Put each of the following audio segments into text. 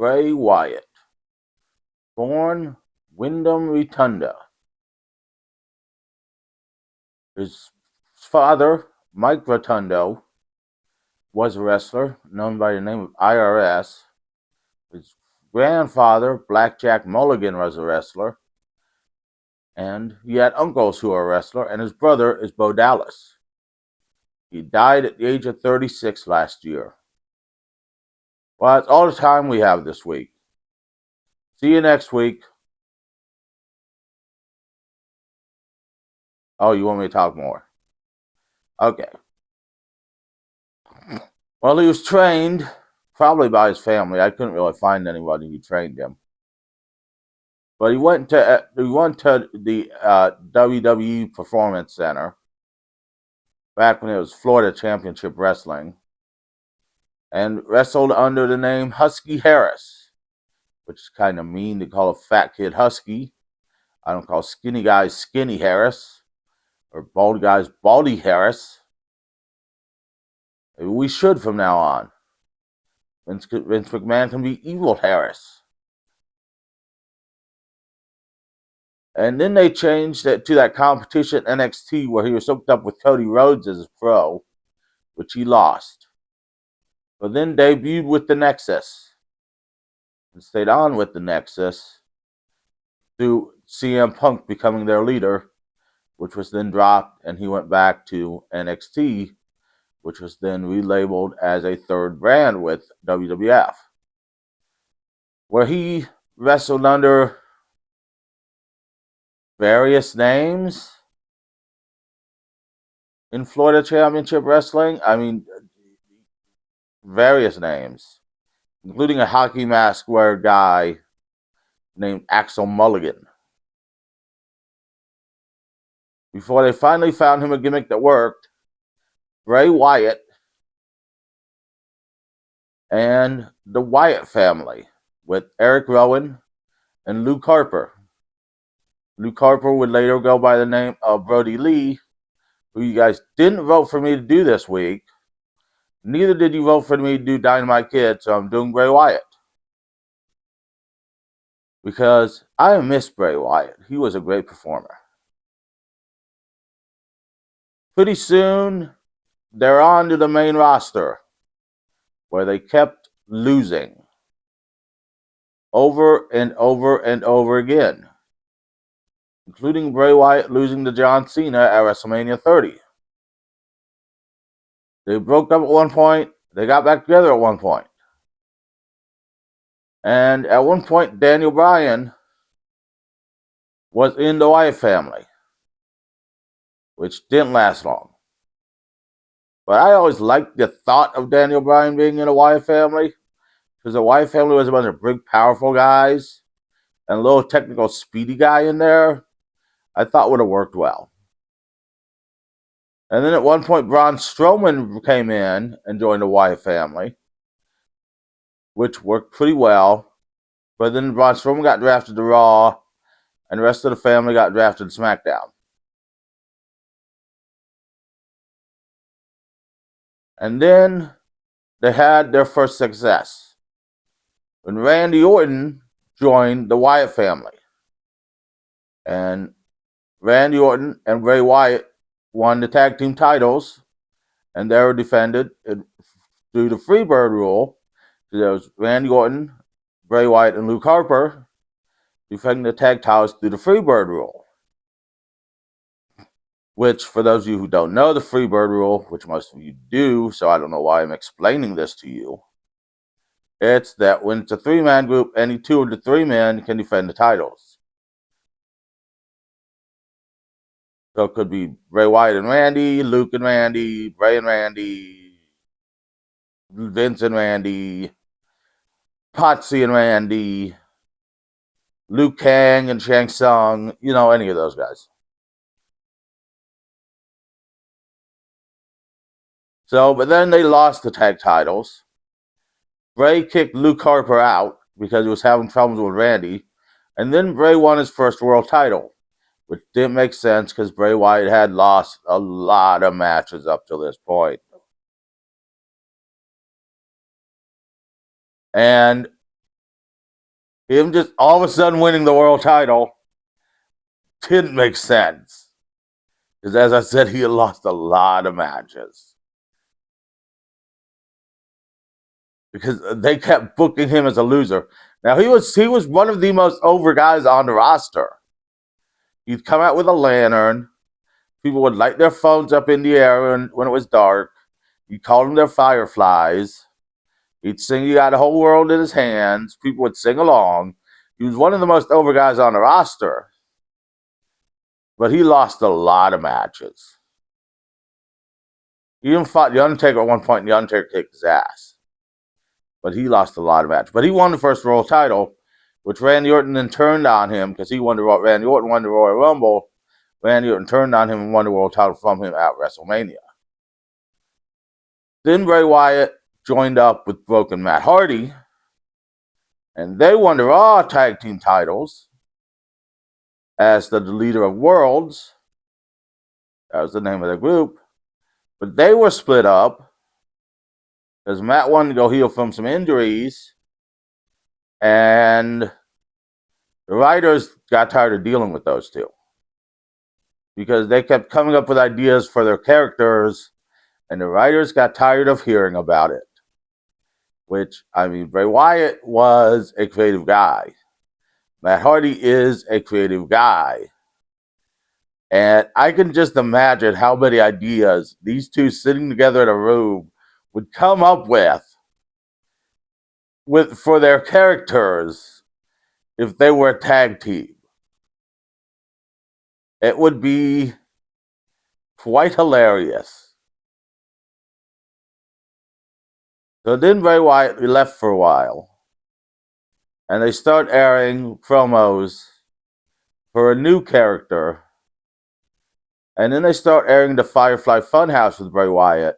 Bray Wyatt, born Wyndham Rotunda. His father, Mike Rotundo, was a wrestler known by the name of IRS. His grandfather, Blackjack Mulligan, was a wrestler. And he had uncles who were a wrestler, and his brother is Bo Dallas. He died at the age of 36 last year. Well, that's all the time we have this week. See you next week. Oh, you want me to talk more? Okay. Well, he was trained probably by his family. I couldn't really find anybody who trained him. But he went to the WWE Performance Center back when it was Florida Championship Wrestling, and wrestled under the name Husky Harris, which is kind of mean to call a fat kid Husky. I don't call skinny guys Skinny Harris, or bald guys Baldy Harris. Maybe we should from now on. Vince McMahon can be Evil Harris. And then they changed it to that competition NXT where he was hooked up with Cody Rhodes as a pro, which he lost. But then debuted with the Nexus and stayed on with the Nexus through CM Punk becoming their leader, which was then dropped, and he went back to NXT, which was then relabeled as a third brand with WWF, where he wrestled under various names in Florida Championship Wrestling. I mean, various names, including a hockey mask wearing guy named Axel Mulligan. Before they finally found him a gimmick that worked, Bray Wyatt and the Wyatt family with Eric Rowan and Luke Harper. Luke Harper would later go by the name of Brody Lee, who you guys didn't vote for me to do this week. Neither did you vote for me to do Dynamite Kid, so I'm doing Bray Wyatt. Because I miss Bray Wyatt. He was a great performer. Pretty soon, they're on to the main roster, where they kept losing over and over and over again, including Bray Wyatt losing to John Cena at WrestleMania 30. They broke up at one point. They got back together at one point. And at one point, Daniel Bryan was in the Wyatt family, which didn't last long. But I always liked the thought of Daniel Bryan being in the Wyatt family, because the Wyatt family was a bunch of big, powerful guys, and a little technical, speedy guy in there, I thought would have worked well. And then at one point, Braun Strowman came in and joined the Wyatt family, which worked pretty well. But then Braun Strowman got drafted to Raw, and the rest of the family got drafted to SmackDown. And then they had their first success when Randy Orton joined the Wyatt family. And Randy Orton and Bray Wyatt won the tag team titles, and they were defended through the Freebird rule. So there was Randy Orton, Bray Wyatt, and Luke Harper defending the tag titles through the Freebird rule. Which, for those of you who don't know the Freebird rule, which most of you do, so I don't know why I'm explaining this to you, it's that when it's a three-man group, any two of the three men can defend the titles. So it could be Bray Wyatt and Randy, Luke and Randy, Bray and Randy, Vince and Randy, Potsy and Randy, Liu Kang and Shang Tsung, any of those guys. So, but then they lost the tag titles. Bray kicked Luke Harper out because he was having problems with Randy. And then Bray won his first world title, which didn't make sense because Bray Wyatt had lost a lot of matches up to this point. And Him just all of a sudden winning the world title didn't make sense. Because as I said, he had lost a lot of matches. Because they kept booking him as a loser. Now he was one of the most over guys on the roster. He'd come out with a lantern. People would light their phones up in the air when it was dark. He'd call them their fireflies. He'd sing "You Got the Whole World in His Hands." People would sing along. He was one of the most over guys on the roster. But he lost a lot of matches. He even fought The Undertaker at one point, and The Undertaker kicked his ass. But he lost a lot of matches. But he won the first world title, which Randy Orton then turned on him because Randy Orton won the Royal Rumble. Randy Orton turned on him and won the world title from him at WrestleMania. Then Bray Wyatt joined up with Broken Matt Hardy, and they won the Raw Tag Team titles as the Leader of Worlds. That was the name of the group. But they were split up because Matt wanted to go heal from some injuries, and the writers got tired of dealing with those two because they kept coming up with ideas for their characters, and the writers got tired of hearing about it. Which, I mean, Bray Wyatt was a creative guy. Matt Hardy is a creative guy. And I can just imagine how many ideas these two sitting together in a room would come up with for their characters if they were a tag team. It would be quite hilarious. So then Bray Wyatt left for a while, and they start airing promos for a new character. And then they start airing the Firefly Funhouse with Bray Wyatt.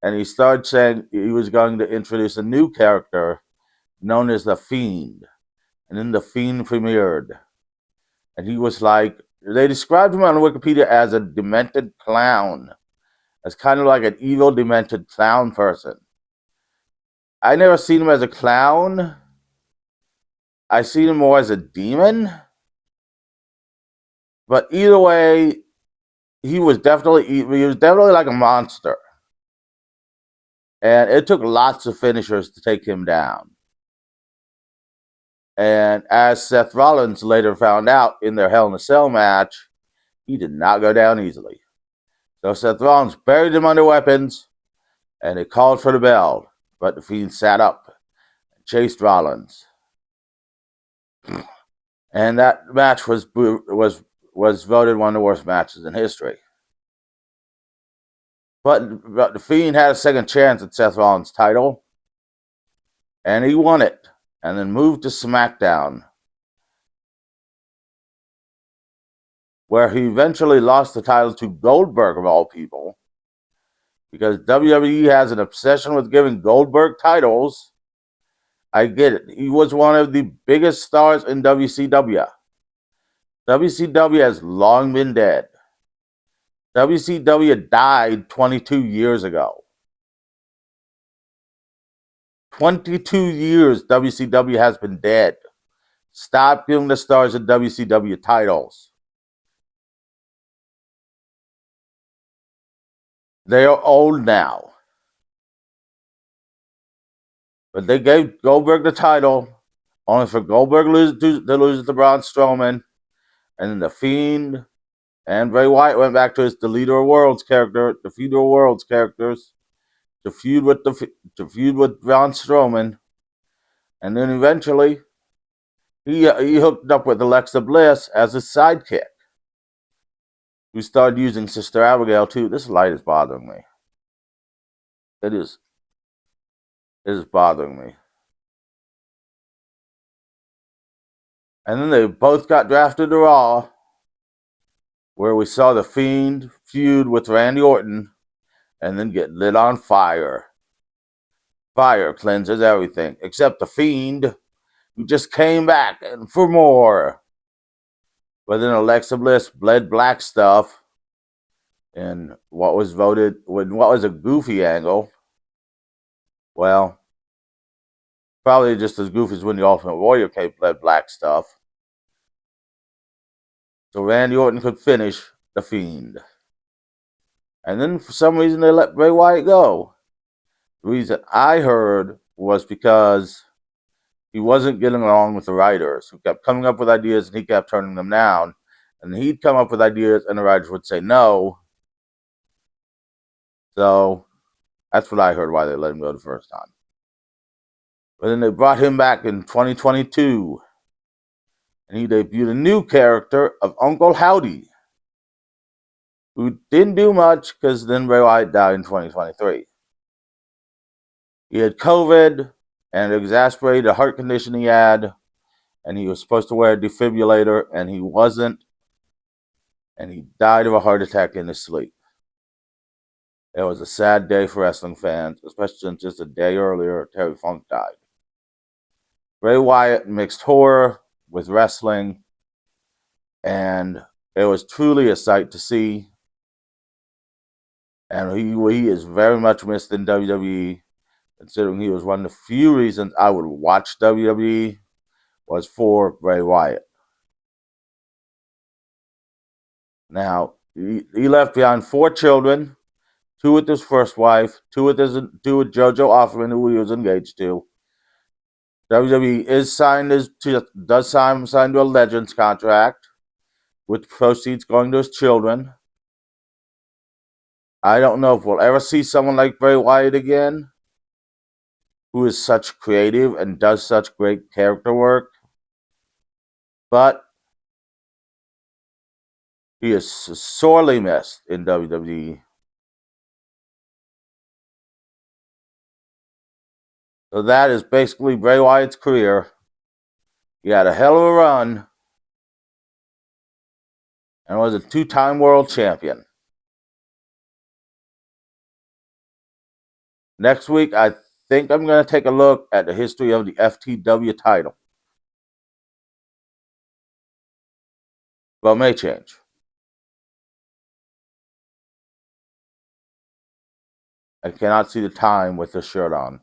And he started saying he was going to introduce a new character known as The Fiend. And then The Fiend premiered. And he was like, they described him on Wikipedia as a demented clown. As kind of like an evil, demented clown person. I never seen him as a clown. I seen him more as a demon. But either way, he was definitely like a monster. And it took lots of finishers to take him down. And as Seth Rollins later found out in their Hell in a Cell match, he did not go down easily. So Seth Rollins buried him under weapons, and they called for the bell. But the Fiend sat up and chased Rollins. And that match was voted one of the worst matches in history. But the Fiend had a second chance at Seth Rollins' title, and he won it, and then moved to SmackDown, where he eventually lost the title to Goldberg, of all people, because WWE has an obsession with giving Goldberg titles. I get it. He was one of the biggest stars in WCW. WCW has long been dead. WCW died 22 years ago. 22 years WCW has been dead. Stop giving the stars of WCW titles. They are old now. But they gave Goldberg the title only for Goldberg to lose to Braun Strowman. And then The Fiend and Bray Wyatt went back to the Leader of Worlds character, the Feud of Worlds characters, to feud with Braun Strowman. And then eventually, he hooked up with Alexa Bliss as his sidekick, who started using Sister Abigail too. This light is bothering me. It is bothering me. And then they both got drafted to Raw, where we saw The Fiend feud with Randy Orton and then get lit on fire. Fire cleanses everything, except The Fiend, who just came back and for more. But then Alexa Bliss bled black stuff in what was a goofy angle. Well, Probably just as goofy as when the Ultimate Warrior cape led black stuff. So Randy Orton could finish The Fiend. And then for some reason they let Bray Wyatt go. The reason I heard was because he wasn't getting along with the writers, who kept coming up with ideas and he kept turning them down. And he'd come up with ideas and the writers would say no. So that's what I heard why they let him go the first time. But then they brought him back in 2022. And he debuted a new character of Uncle Howdy, who didn't do much because then Bray Wyatt died in 2023. He had COVID and it exacerbated a heart condition he had, and he was supposed to wear a defibrillator, and he wasn't, and he died of a heart attack in his sleep. It was a sad day for wrestling fans, especially since just a day earlier, Terry Funk died. Bray Wyatt mixed horror with wrestling, and it was truly a sight to see. And he is very much missed in WWE, considering he was one of the few reasons I would watch WWE was for Bray Wyatt. Now, he left behind 4 children, 2 with his first wife, 2 with JoJo Offerman, who he was engaged to. WWE is signed to a Legends contract, with proceeds going to his children. I don't know if we'll ever see someone like Bray Wyatt again, who is such creative and does such great character work. But he is sorely missed in WWE. So that is basically Bray Wyatt's career. He had a hell of a run and was a 2-time world champion. Next week, I think I'm going to take a look at the history of the FTW title. But it may change. I cannot see the time with this shirt on.